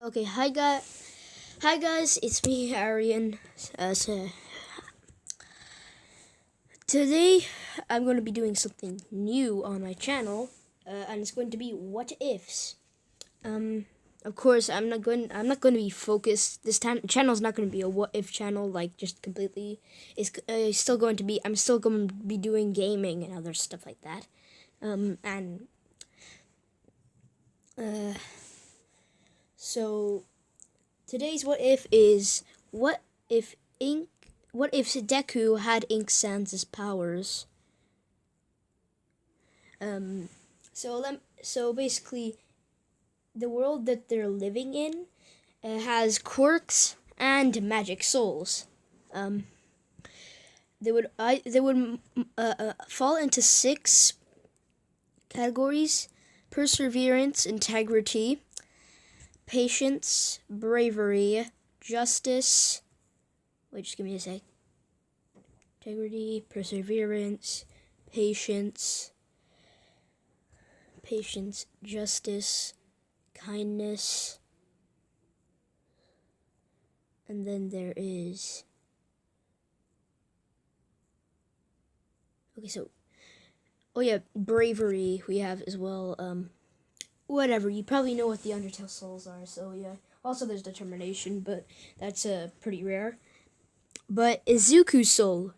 Okay, hi guys, it's me, Arian. Today I'm going to be doing something new on my channel, and it's going to be what ifs. Of course, I'm not going to be focused. This channel's not going to be a what if channel, like just completely. It's still going to be. I'm still going to be doing gaming and other stuff like that. So today's what if is if ink what if Deku had Ink Sans' powers? So basically, the world that they're living in has quirks and magic souls. They would fall into 6 categories: perseverance, integrity, patience, bravery, justice. Wait, just give me a sec. Integrity, perseverance, patience, justice, kindness, and then there is. Okay, so. Oh yeah, bravery we have as well. Whatever, you probably know what the Undertale souls are, so yeah. Also, there's determination, but that's pretty rare. But Izuku's soul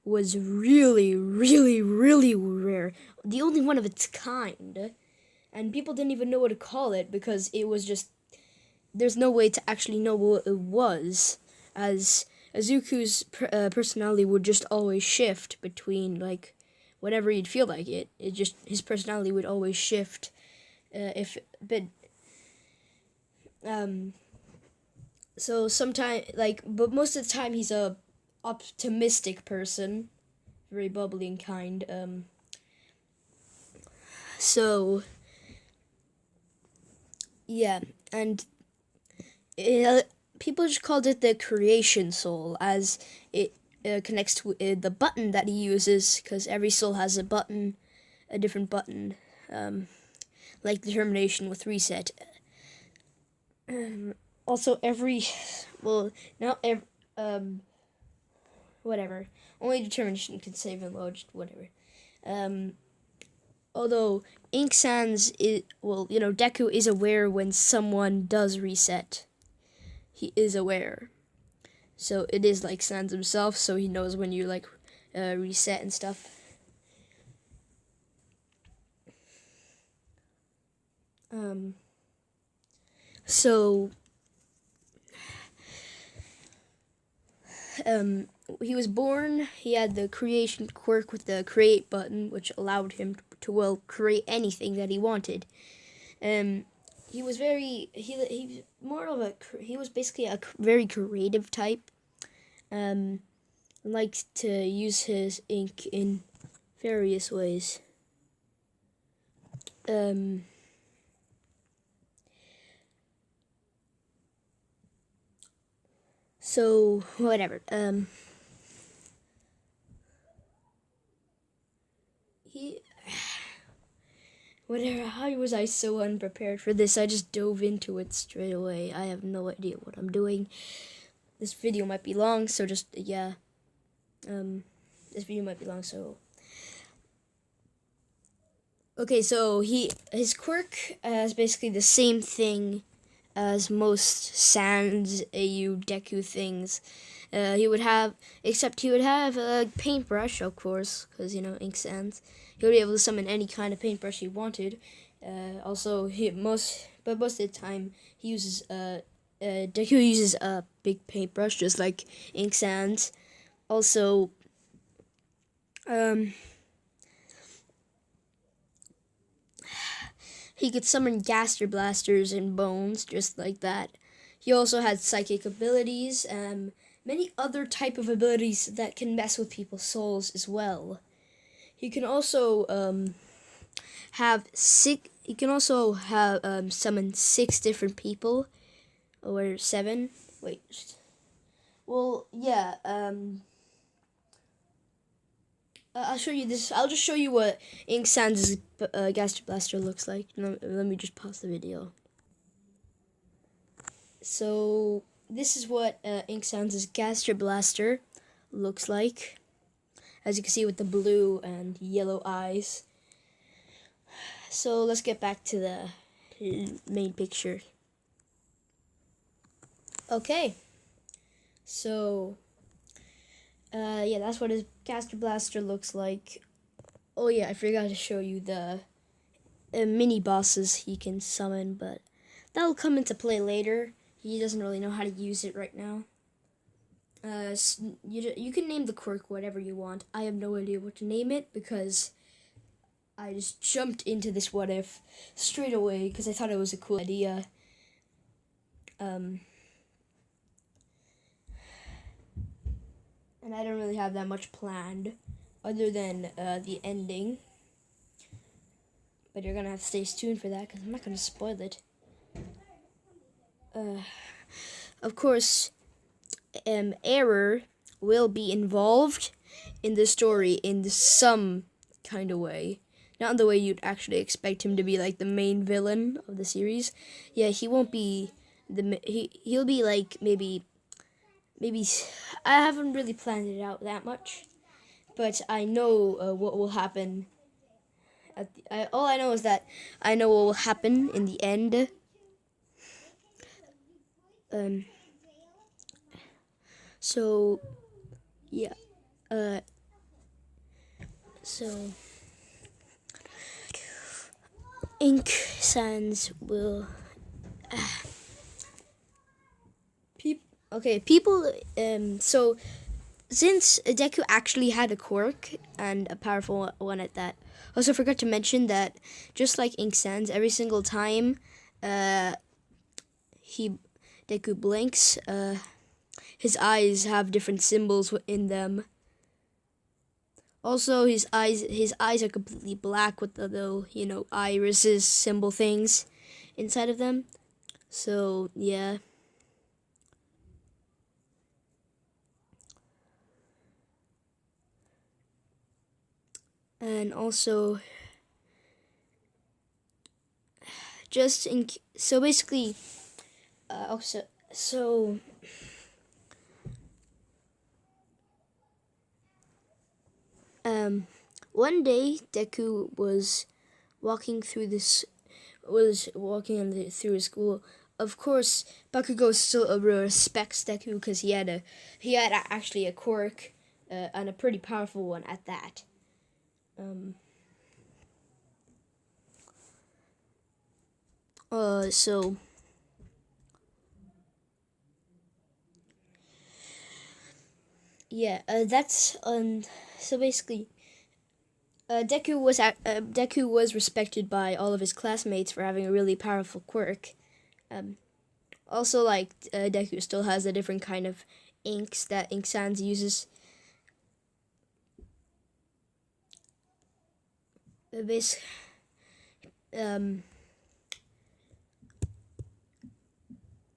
was really, really, really rare. The only one of its kind. And people didn't even know what to call it because it was just... There's no way to actually know what it was. As Izuku's personality would just always shift between, like, whenever he'd feel like it. His personality would always shift. So sometimes, but most of the time he's a optimistic person, very bubbly and kind. So yeah, and people just called it the creation soul, as it connects to the button that he uses, because every soul has a different button, like determination with reset. Also, whatever. Only determination can save and load, whatever. Although Ink Sans Deku is aware when someone does reset. He is aware. So it is like Sans himself, so he knows when you reset and stuff. So he was born, he had the creation quirk with the create button, which allowed him to create anything that he wanted. He was basically a very creative type. Liked to use his ink in various ways. So whatever. How was I so unprepared for this? I just dove into it straight away. I have no idea what I'm doing. This video might be long, so this video might be long, so... Okay, so his quirk is basically the same thing as most Sans AU Deku things. He would have a paintbrush, of course, because, Ink Sans. He would be able to summon any kind of paintbrush he wanted. Also, most of the time, he uses, Deku uses a big paintbrush, just like Ink Sans. Also, he could summon Gaster Blasters and Bones, just like that. He also had psychic abilities, many other type of abilities that can mess with people's souls as well. He can also summon 6 different people, or 7. Wait. Well, yeah. I'll show you this. I'll just show you what Ink Sans' Gaster Blaster looks like. Let me just pause the video. So this is what Ink Sans' Gaster Blaster looks like. As you can see with the blue and yellow eyes. So let's get back to the main picture. Okay. So, yeah, that's what his Gaster Blaster looks like. Oh yeah, I forgot to show you the mini bosses he can summon, but that'll come into play later. He doesn't really know how to use it right now. You can name the quirk whatever you want. I have no idea what to name it because I just jumped into this what if straight away because I thought it was a cool idea. And I don't really have that much planned other than the ending. But you're gonna have to stay tuned for that because I'm not gonna spoil it. Of course, Error will be involved in the story in some kind of way. Not in the way you'd actually expect him to be like the main villain of the series. Yeah, he won't be he'll be like maybe I haven't really planned it out that much, but I know what will happen. All I know is that I know what will happen in the end. So yeah. So Ink Sans will people so since Deku actually had a quirk and a powerful one at that. Also forgot to mention that just like Ink Sans, every single time Deku blinks, his eyes have different symbols in them. Also, his eyes are completely black with the little, irises symbol things inside of them. So, yeah. And also, so basically, one day Deku was walking through through his school. Of course, Bakugo still respects Deku because he had actually a quirk, and a pretty powerful one at that. So yeah, that's so basically. Deku was respected by all of his classmates for having a really powerful quirk. Also, like Deku still has a different kind of inks that Ink Sans uses.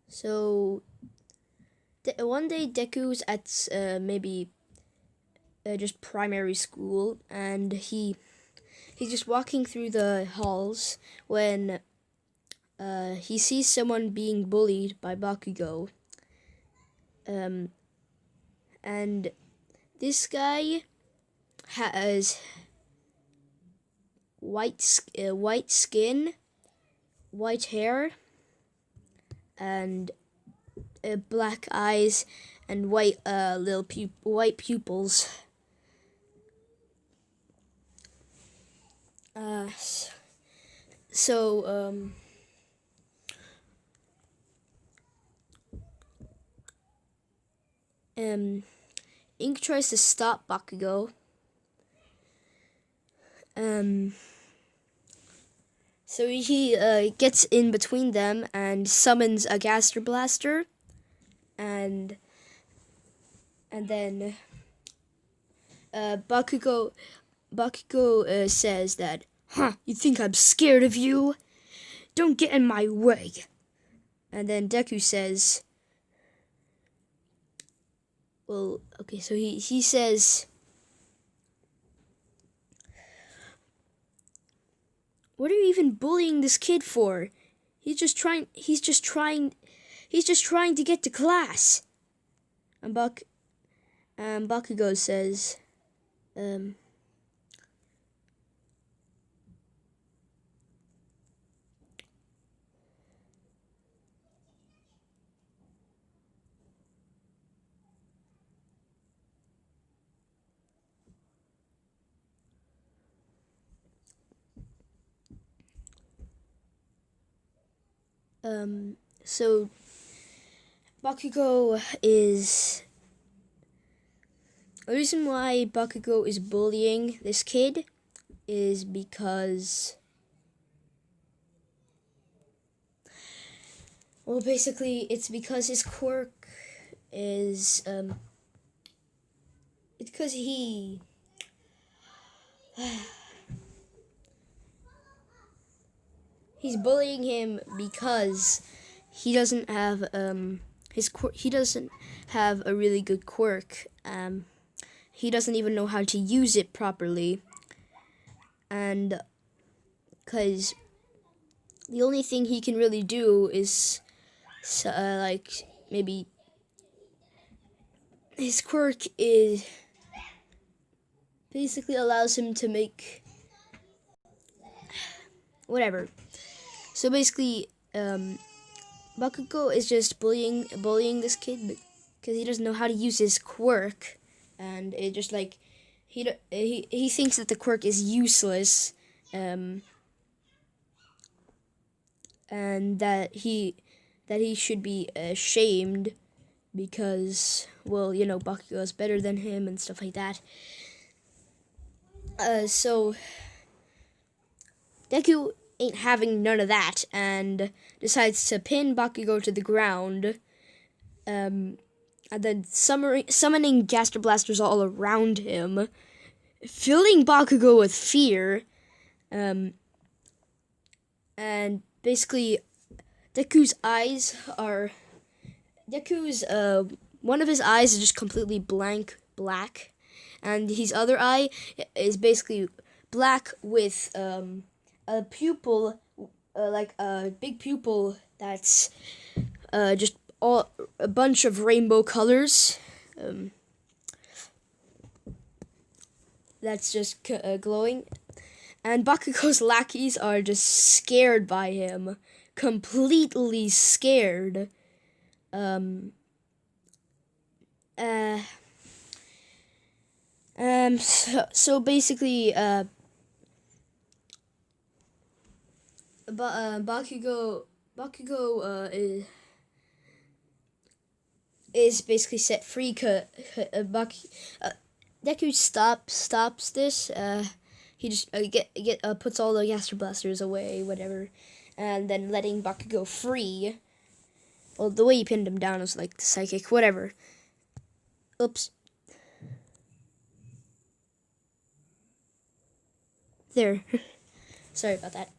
So one day Deku's at maybe just primary school, and he's just walking through the halls when he sees someone being bullied by Bakugo. And this guy has white skin, white hair, and black eyes, and white white pupils. Ink tries to stop Bakugo. So he gets in between them and summons a Gaster Blaster, and then Bakugo says that, you think I'm scared of you? Don't get in my way. And then Deku says, well, okay, so he says, what are you even bullying this kid for? He's just trying He's just trying to get to class. And Bakugo says, so Bakugo is... The reason why Bakugo is bullying this kid is because... Well, basically, it's because his quirk is... it's because he... He's bullying him because he doesn't have he doesn't have a really good quirk. He doesn't even know how to use it properly, and because the only thing he can really do is like maybe his quirk is basically allows him to make whatever. So basically, Bakugo is just bullying this kid because he doesn't know how to use his quirk, and it just like he thinks that the quirk is useless, and that he should be ashamed because, well, you know, Bakugo is better than him and stuff like that. So Deku ain't having none of that and decides to pin Bakugo to the ground, and then summoning Gaster Blasters all around him, filling Bakugo with fear, and basically Deku's one of his eyes is just completely black, and his other eye is basically black with a pupil, like a big pupil that's just a bunch of rainbow colors. That's just glowing. And Bakugo's lackeys are just scared by him. Completely scared. So basically, Bakugo is basically set free. Deku stops this. He just puts all the Gaster Blasters away, whatever, and then letting Bakugo free. Well, the way he pinned him down was like the psychic, whatever. Oops. There. Sorry about that.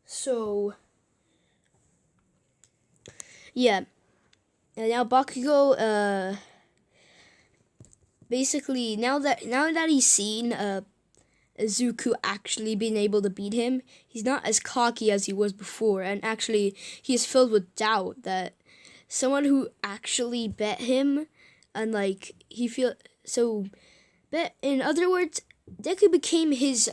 So yeah, and now Bakugo, basically now that he's seen Izuku actually being able to beat him, he's not as cocky as he was before, and actually he is filled with doubt that someone who actually bet him, and like in other words, Deku became his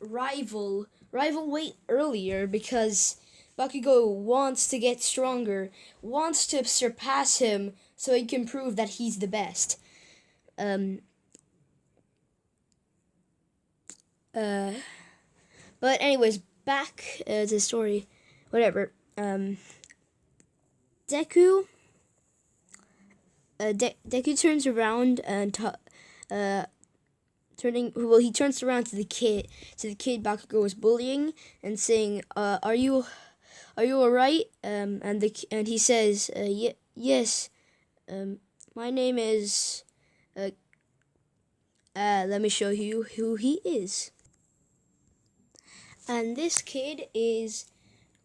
rival way earlier because Bakugo wants to get stronger, wants to surpass him so he can prove that he's the best. But anyways, back to the story. Whatever. Deku turns around and he turns around to the kid Bakugo was bullying and saying, "Are you alright?" And he says, "Yes. My name is let me show you who he is." And this kid is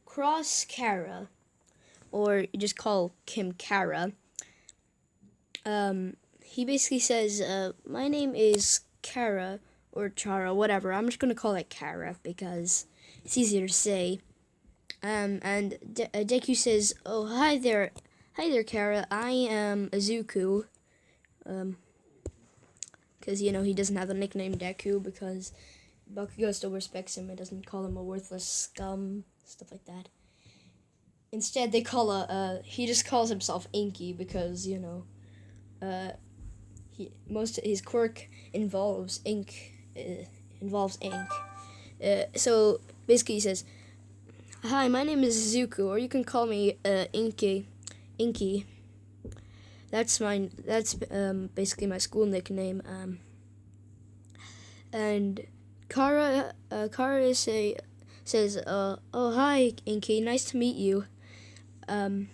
Cross Kara, or you just call him Kara. He basically says, "My name is Kara, or Chara, whatever. I'm just gonna call it Kara because it's easier to say." Deku says, "Oh, hi there, Kara. I am Izuku." Because he doesn't have the nickname Deku because Bakugo still respects him and doesn't call him a worthless scum, stuff like that. Instead, he just calls himself Inky because most of his quirk involves ink. So basically, he says, "Hi, my name is Zuko, or you can call me Inky. Inky. That's basically my school nickname. And Kara says, "Oh, hi, Inky. Nice to meet you." And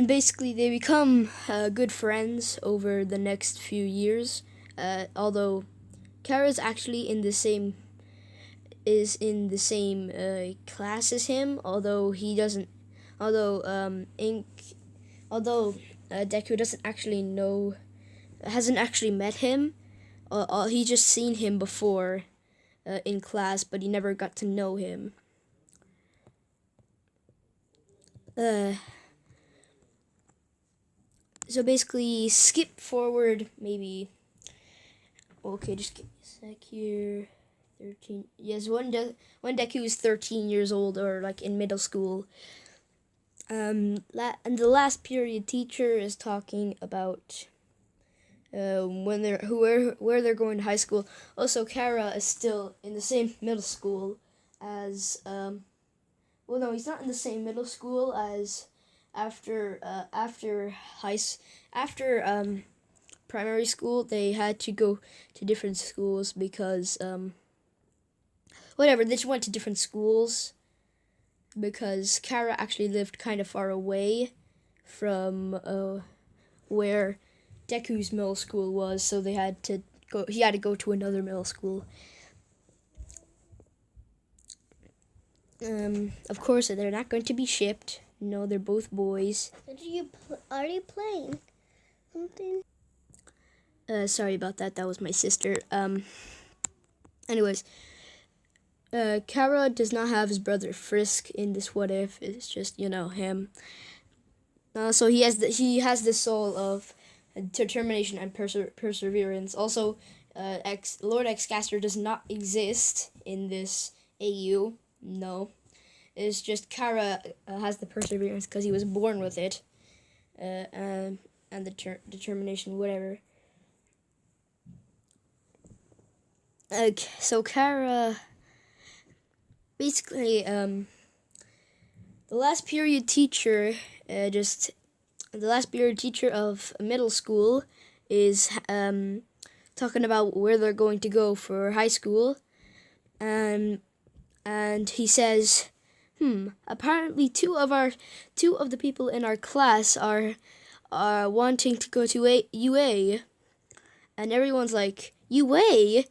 basically they become good friends over the next few years. Although Kara's actually in the same class as him. Although he doesn't. Although Deku hasn't actually met him. He just seen him before in class, but he never got to know him. So basically, skip forward maybe. Okay, just give me a sec here. 13. Yes, when Deku is 13 years old, or like in middle school. And the last period teacher is talking about where they're going to high school. Also, Kara is still in the same middle school as well, no, he's not in the same middle school as after primary school. They had to go to different schools because they just went to different schools because Kara actually lived kind of far away from where Deku's middle school was, so he had to go to another middle school. Of course, they're not going to be shipped. No, they're both boys. Are you playing something? Sorry about that. That was my sister. Anyways, Kara does not have his brother Frisk in this what if. It's just him. So he has the soul of determination and perseverance. Also, Lord Xcaster does not exist in this AU. No, it's just Kara has the perseverance because he was born with it, and the determination, whatever. So Kara, basically, the last period teacher, of middle school, is talking about where they're going to go for high school, and he says, apparently two of the people in our class are wanting to go to UA, and everyone's like, UA?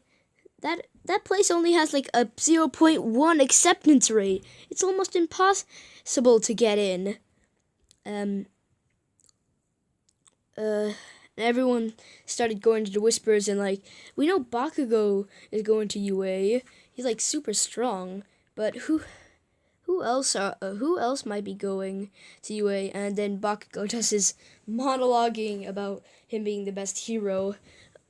That place only has like a 0.1 acceptance rate. It's almost impossible to get in. Everyone started going to the whispers and like, we know Bakugo is going to UA. He's like super strong, but who else might be going to UA? And then Bakugo does his monologuing about him being the best hero,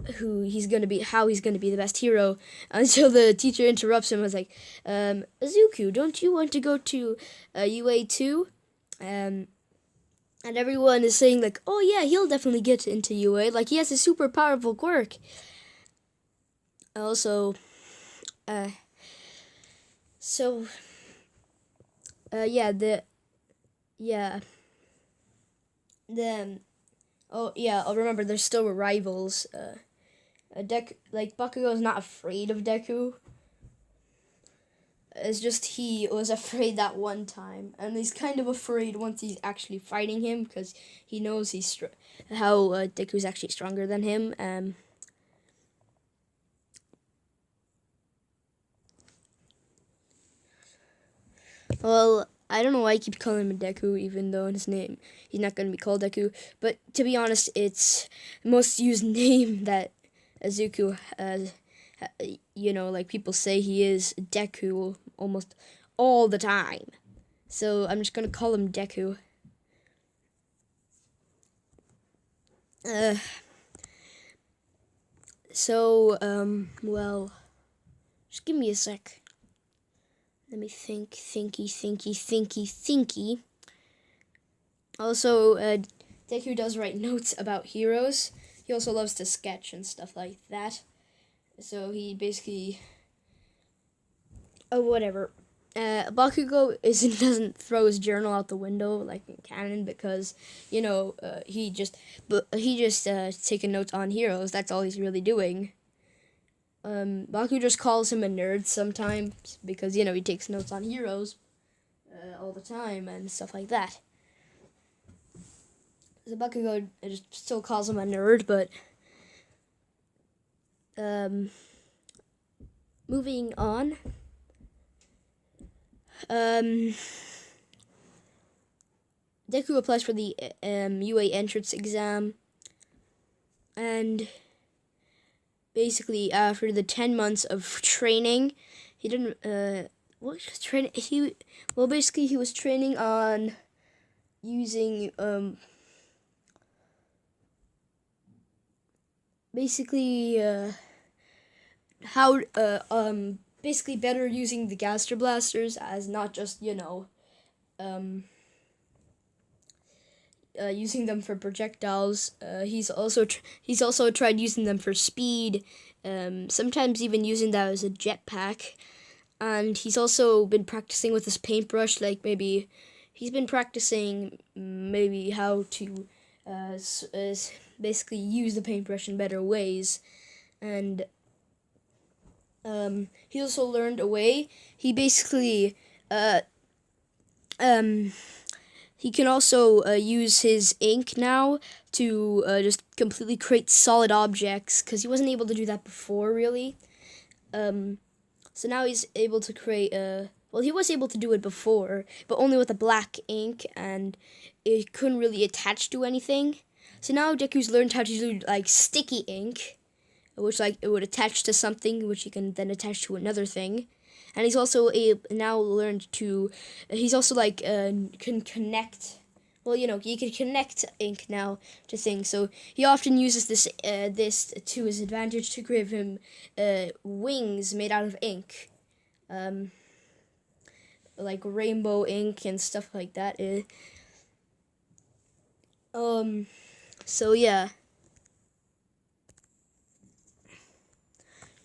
how he's gonna be the best hero, until the teacher interrupts him and was like, Izuku, don't you want to go to UA too? And everyone is saying like, oh yeah, he'll definitely get into UA, like he has a super powerful quirk. Also, remember, there's still rivals. Bakugo is not afraid of Deku. It's just he was afraid that one time, and he's kind of afraid once he's actually fighting him because he knows how Deku's actually stronger than him. Well, I don't know why I keep calling him Deku, even though in his name he's not going to be called Deku. But to be honest, it's the most used name that Izuku has like people say he is Deku almost all the time. So I'm just gonna call him Deku. Well, just give me a sec. Let me thinky. Also, Deku does write notes about heroes. He also loves to sketch and stuff like that. So he basically... Oh, whatever. Bakugo doesn't throw his journal out the window like in canon because, he just taking notes on heroes. That's all he's really doing. Baku just calls him a nerd sometimes because, he takes notes on heroes all the time and stuff like that. So Bakugo just still calls him a nerd, but moving on. Deku applies for the UA entrance exam, and basically after the 10 months of training, he didn't he was training on using basically better using the Gaster Blasters as not just using them for projectiles. He's also tried using them for speed. Sometimes even using that as a jetpack. And he's also been practicing with his paintbrush. Like maybe he's been practicing maybe how to basically use the paintbrush in better ways. And he also learned a way. He basically he can also use his ink now to just completely create solid objects, because he wasn't able to do that before, really. So now he's able to create he was able to do it before, but only with a black ink, and it couldn't really attach to anything. So now Deku's learned how to do like sticky ink, which it would attach to something, which he can then attach to another thing. And he's also now learned to. He's also can connect. Well, he can connect ink now to things. So he often uses this to his advantage to give him wings made out of ink, like rainbow ink and stuff like that. So yeah.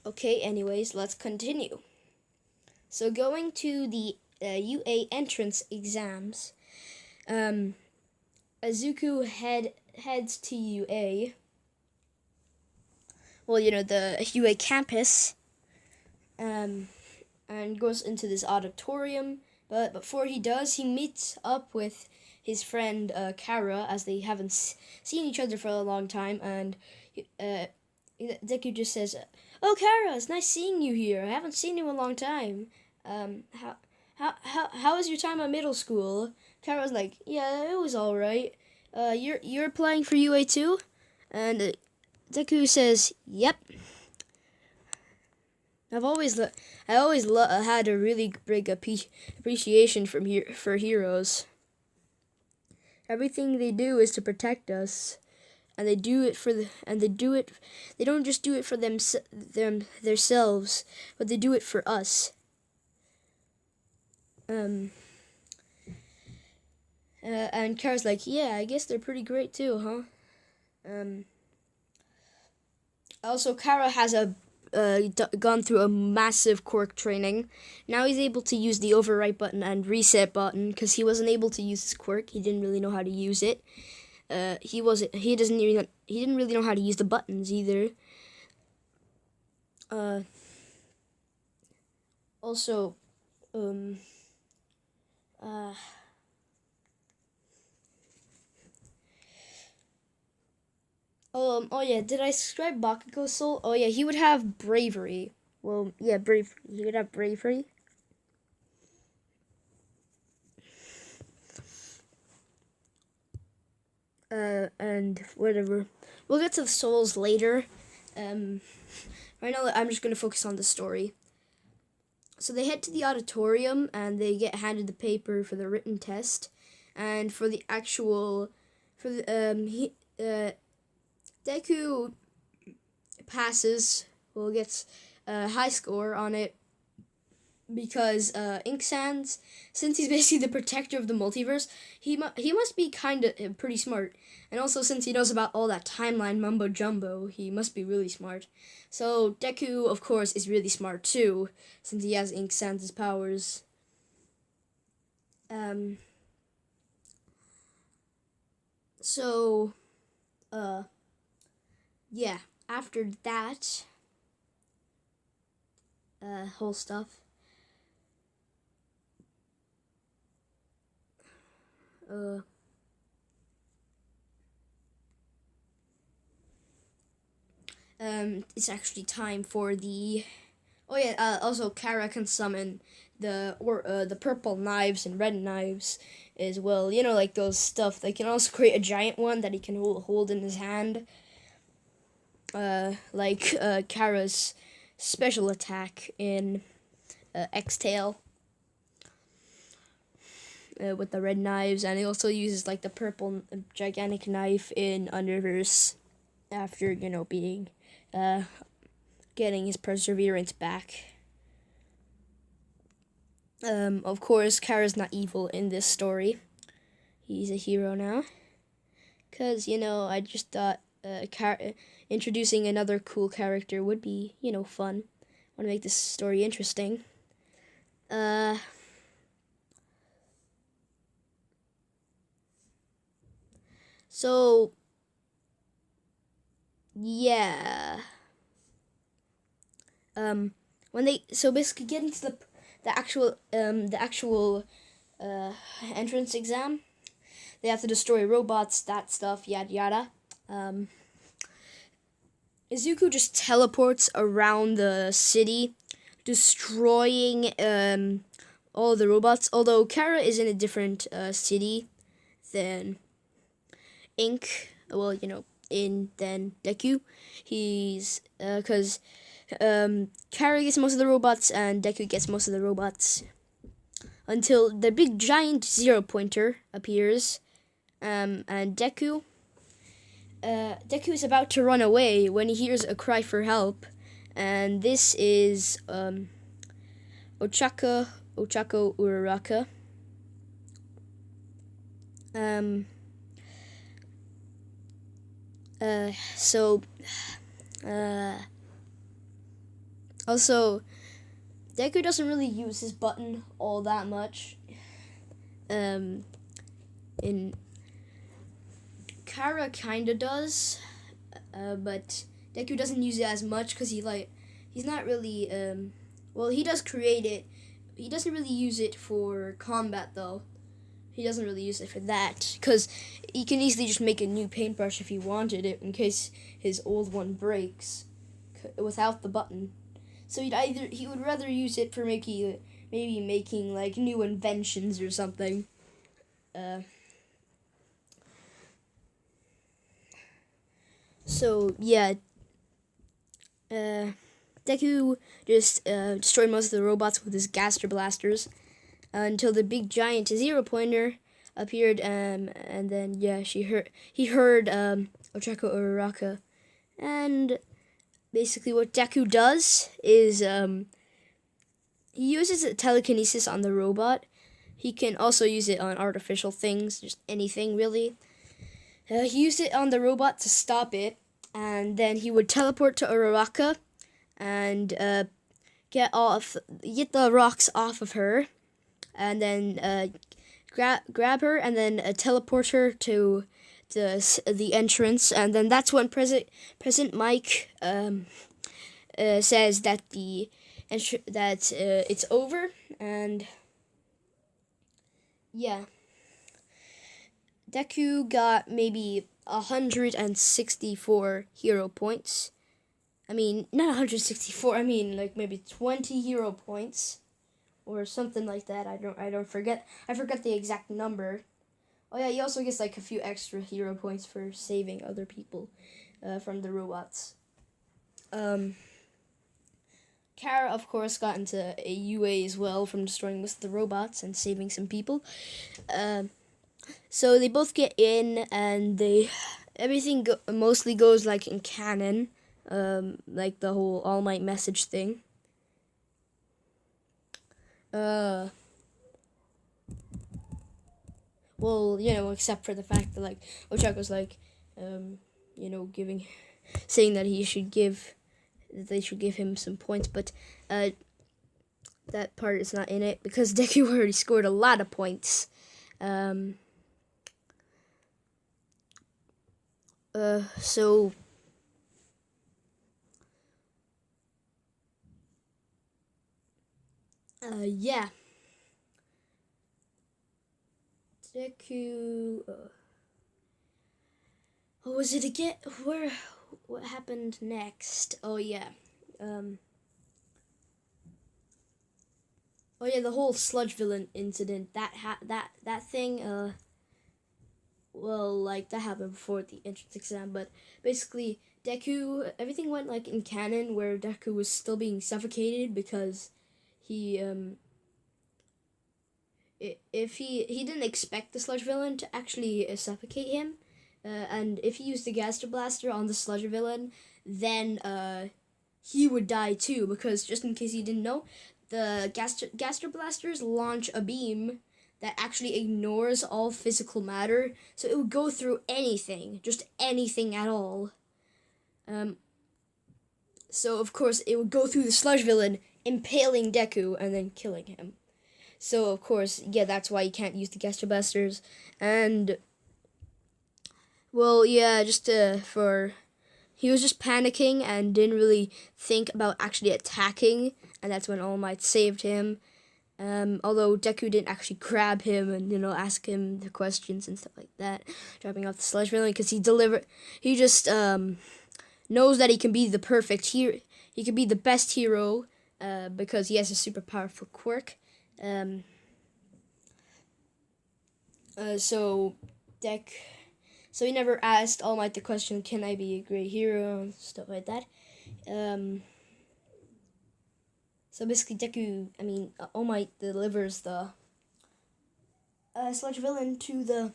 Okay. Anyways, let's continue. So going to the UA entrance exams, Azuku heads to UA. Well, the UA campus, and goes into this auditorium. But before he does, he meets up with his friend Kara, as they haven't seen each other for a long time. And Deku just says, "Oh, Kara, it's nice seeing you here. I haven't seen you in a long time. How was your time at middle school?" Kara's like, "Yeah, it was all right. You're applying for UA too?" And Deku says, "Yep. I always had a really big appreciation for heroes. Everything they do is to protect us, and they don't just do it for themselves, but they do it for us." And Kara's like, "Yeah, I guess they're pretty great too, huh?" Also, Kara has gone through a massive quirk training. Now he's able to use the overwrite button and reset button, because he wasn't able to use his quirk. He didn't really know how to use it. He didn't really know how to use the buttons either. Also, oh yeah, did I describe Bakugo's soul? Oh yeah, he would have bravery. Well, yeah, bravery. He would have bravery. And whatever. We'll get to the souls later. Right now, I'm just going to focus on the story. So they head to the auditorium and they get handed the paper for the written test, and for the actual, for the Deku passes, well, gets a high score on it because Ink Sans, since he's basically the protector of the multiverse, he must be kind of pretty smart, and also since he knows about all that timeline mumbo jumbo, he must be really smart. So Deku, of course, is really smart too, since he has Ink Sans' powers. So, yeah. After that, whole stuff. It's actually time for the. Oh yeah. Also, Kara can summon the purple knives and red knives as well. You know, like those stuff. They can also create a giant one that he can hold in his hand. Like Kara's special attack in X-Tail. With the red knives, and he also uses like the purple gigantic knife in Underverse after being getting his perseverance back. Of course, Kara's not evil in this story. He's a hero now. Because, I just thought introducing another cool character would be, fun. I want to make this story interesting. So, yeah. When they basically get into the actual entrance exam, they have to destroy robots, that stuff, yada yada. Izuku just teleports around the city, destroying all the robots. Although Kara is in a different city than Ink. Well, than Deku. He's because Kara gets most of the robots and Deku gets most of the robots until the big giant zero pointer appears, and Deku is about to run away when he hears a cry for help, and this is Ochako Uraraka. Also, Deku doesn't really use his button all that much. In Kara kinda does, but Deku doesn't use it as much because he's not really well, he does create it. He doesn't really use it for combat though. He doesn't really use it for that because he can easily just make a new paintbrush if he wanted it in case his old one breaks without the button. So he would rather use it for maybe making like new inventions or something. So yeah, Deku just destroyed most of the robots with his gaster blasters until the big giant zero pointer appeared, and then he heard Ochako Uraraka, and basically what Deku does is he uses telekinesis on the robot. He can also use it on artificial things, just anything really. He used it on the robot to stop it, and then he would teleport to Uraraka and get the rocks off of her, and then grab her, and then teleport her to the entrance, and then that's when President Mike says that it's over, and yeah. Deku got maybe 164 hero points. I mean, not 164. I mean, like maybe 20 hero points, or something like that. I forget. I forgot the exact number. Oh yeah, he also gets like a few extra hero points for saving other people from the robots. Kara, of course, got into a UA as well from destroying most of the robots and saving some people. So they both get in, and everything mostly goes like in canon, like the whole All Might message thing. Well, except for the fact that like Ochako's like, saying that they should give him some points, but that part is not in it because Deku already scored a lot of points. So yeah, Deku. What was it again? What happened next? Oh yeah. Oh yeah, the whole sludge villain incident. That thing. Well, like that happened before the entrance exam, but basically Deku, everything went like in canon where Deku was still being suffocated because he if he didn't expect the sludge villain to actually suffocate him, and if he used the Gaster Blaster on the sludge villain, then he would die too, because just in case you didn't know, the Gaster Blasters launch a beam that actually ignores all physical matter, so it would go through anything, just anything at all. So of course it would go through the sludge villain, impaling Deku and then killing him. So of course, yeah, that's why you can't use the Gaster Blasters. And well, yeah, he was just panicking and didn't really think about actually attacking, and that's when All Might saved him. Although Deku didn't actually grab him and ask him the questions and stuff like that, dropping off the sludge villain, because he just knows that he can be the perfect hero. He can be the best hero because he has a super powerful quirk. So he never asked All Might the question, "Can I be a great hero?" and stuff like that. So basically, All Might delivers the sludge villain to the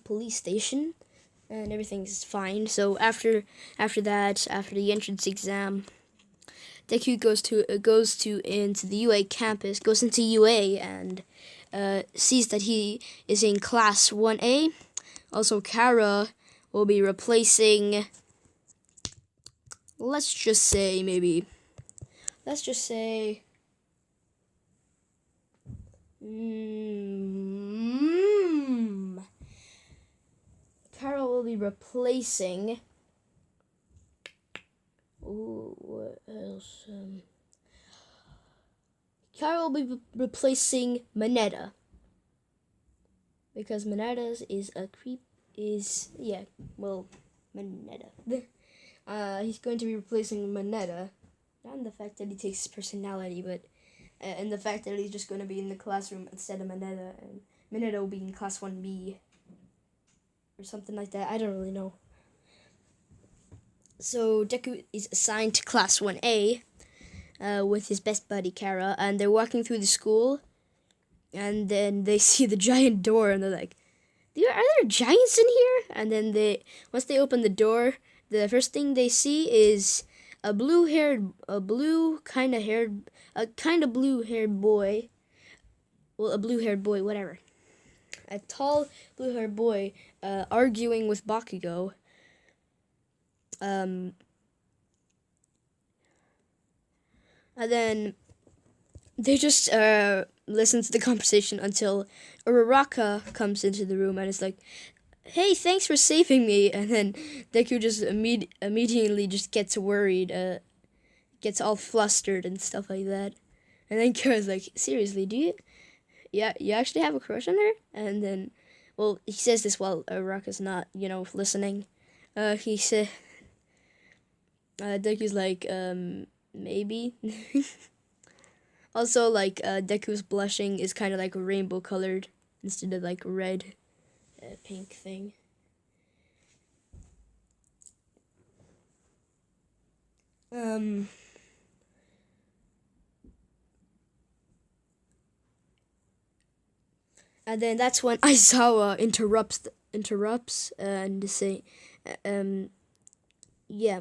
police station, and everything's fine. So after the entrance exam, Deku goes into the UA campus, goes into UA, and sees that he is in class 1A. Also, Kara will be replacing. Let's just say. Kara will be replacing. Oh, what else? Kara will be replacing Mineta. Because Mineta is a creep. Mineta. He's going to be replacing Mineta. Not in the fact that he takes his personality, but in the fact that he's just going to be in the classroom instead of Mineta. And Mineta will be in class 1B. Or something like that. I don't really know. So Deku is assigned to class 1A with his best buddy Kara, and they're walking through the school, and then they see the giant door, and they're like, "Are there giants in here?" And then once they open the door, the first thing they see is a kind of blue-haired boy. Well, a blue-haired boy, whatever. A tall blue-haired boy arguing with Bakugo. And then they just listen to the conversation until Uraraka comes into the room and is like, "Hey, thanks for saving me." And then Deku just immediately just gets worried, gets all flustered and stuff like that. And then Kara's like, "Seriously, you actually have a crush on her?" And then, well, he says this while Uraraka's not, listening. He said, Deku's like, maybe. Also, like, Deku's blushing is kind of like rainbow colored instead of like red, pink thing. And then that's when Aizawa interrupts and say, yeah,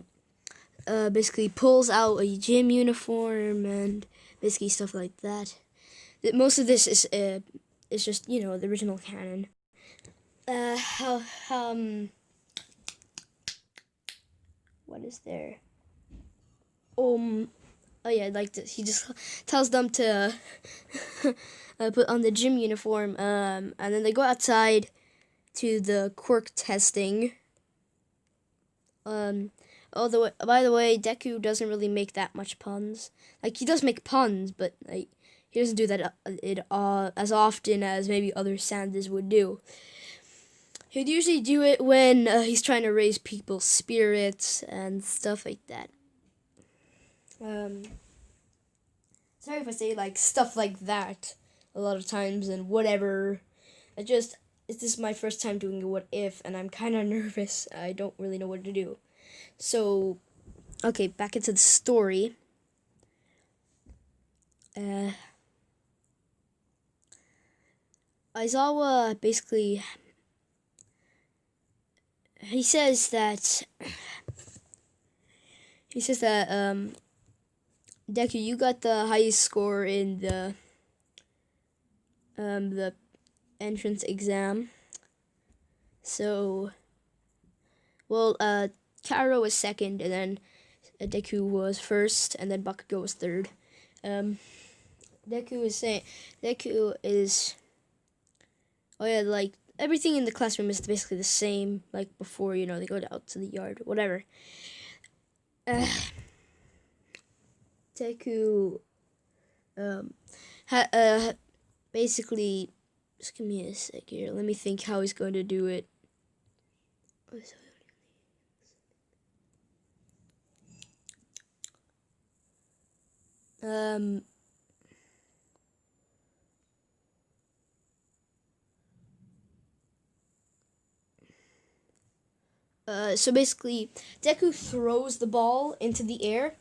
basically pulls out a gym uniform and basically stuff like that. Most of this is just the original canon. How what is there? Oh yeah, like this. He just tells them to put on the gym uniform, and then they go outside to the quirk testing. Although by the way, Deku doesn't really make that much puns. Like he does make puns, but like he doesn't do that as often as maybe other Sanders would do. He'd usually do it when he's trying to raise people's spirits and stuff like that. Sorry if I say like stuff like that a lot of times and whatever. This is my first time doing a what if, and I'm kind of nervous. I don't really know what to do. So, okay, back into the story. Aizawa basically he says that Deku, you got the highest score in the entrance exam. So, well, Kara was second, and then Deku was first, and then Bakugo was third. Deku is oh yeah, like everything in the classroom is basically the same, like before they go out to the yard, whatever. Deku basically, just give me a sec here. Let me think how he's going to do it. So basically, Deku throws the ball into the air,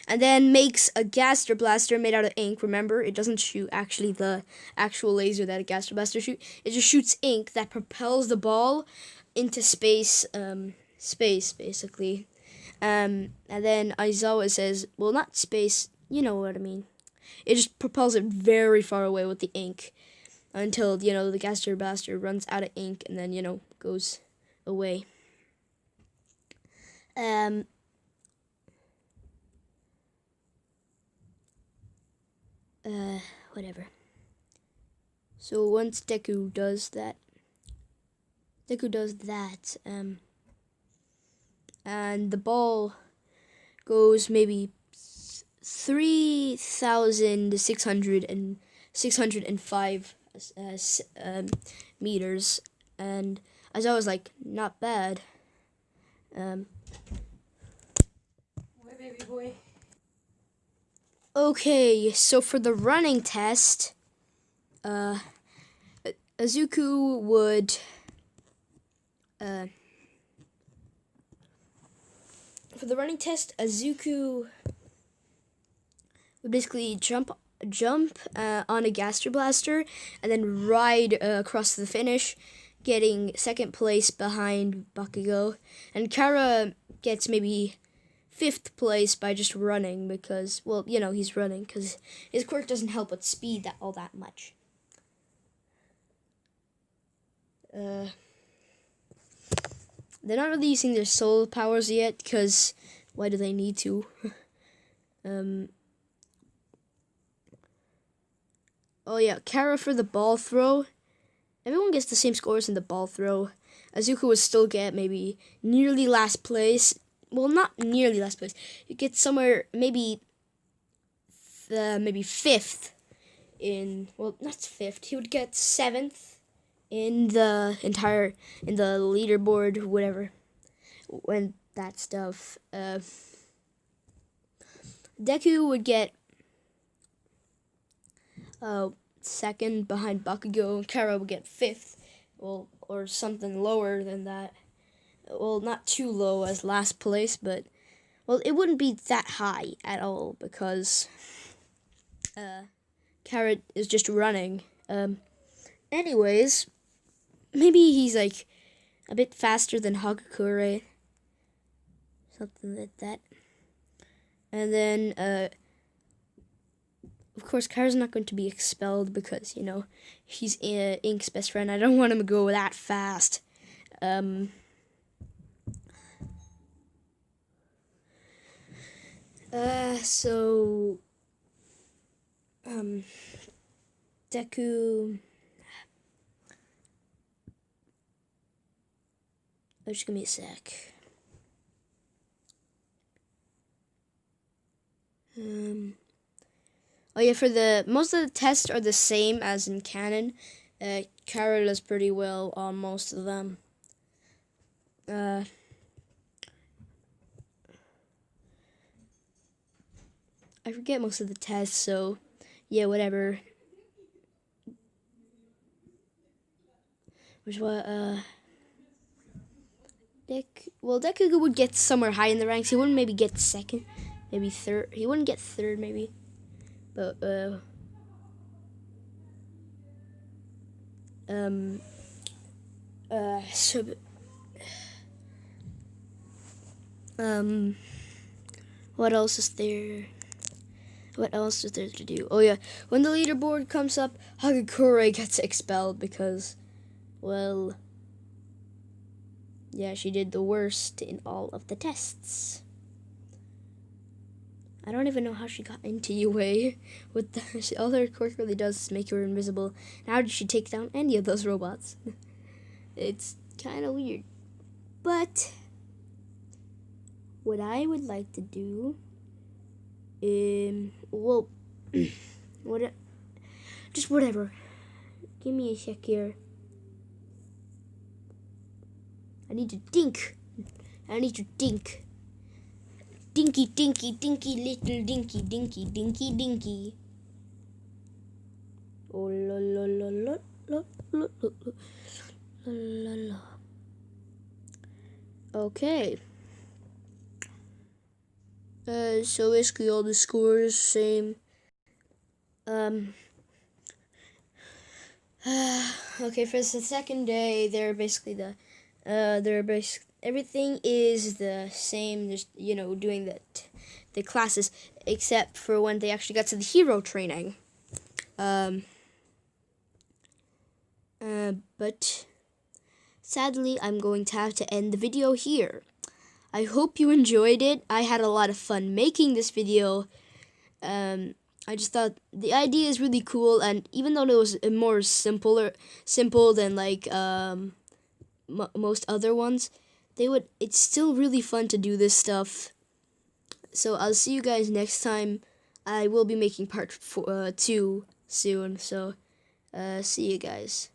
and then makes a Gaster Blaster made out of ink. Remember, it doesn't shoot actually the actual laser that a Gaster Blaster shoots. It just shoots ink that propels the ball into space, basically. And then Aizawa says, well, not space, you know what I mean. It just propels it very far away with the ink until, the Gaster Blaster runs out of ink and then, goes away. Whatever. So once Deku does that, and the ball goes maybe 3,605 meters, and as I was like, not bad. Boy, baby boy. Okay, so for the running test, Azuku would basically jump on a Gaster Blaster and then ride across the finish, getting second place behind Bakugo, and Kara gets maybe 5th place by just running because, well, he's running because his quirk doesn't help with speed all that much. They're not really using their soul powers yet because why do they need to? Oh yeah, Kara for the ball throw. Everyone gets the same scores in the ball throw. Azuka would still get maybe nearly last place. Well, not nearly last place. You get somewhere maybe 5th in. Well, not 5th. He would get 7th in the leaderboard, whatever. When that stuff. Deku would get second behind Bakugo. Kara would get 5th. Well, or something lower than that. Well, not too low as last place, but, well, it wouldn't be that high at all because Kara is just running. anyways, maybe he's like a bit faster than Hagakure. Something like that. And then, of course, Kara's not going to be expelled because, you know, he's Ink's best friend. I don't want him to go that fast. So, Deku. Oh, just give me a sec. Oh yeah, for the most of the tests are the same as in canon. Kara does pretty well on most of them. I forget most of the tests, so yeah, whatever. Which what Deku would get somewhere high in the ranks. He wouldn't maybe get second, maybe third. He wouldn't get third, maybe. But what else is there? What else is there to do? Oh yeah, when the leaderboard comes up, Hagakure gets expelled because, well, yeah, she did the worst in all of the tests. I don't even know how she got into UA. With all her quirk really does is make her invisible. And how did she take down any of those robots? It's kind of weird. But what I would like to do, well, just whatever. Give me a sec here. I need to think. Dinky, dinky, dinky, little dinky, dinky, dinky, dinky. Oh la la la la la la la la la. Okay. So basically all the scores same. Okay, for the second day, everything is the same. There's, you know, doing the classes, except for when they actually got to the hero training. But sadly, I'm going to have to end the video here. I hope you enjoyed it. I had a lot of fun making this video. I just thought the idea is really cool, and even though it was more simple than like most other ones, it's still really fun to do this stuff. So I'll see you guys next time. I will be making part 2 soon. So see you guys.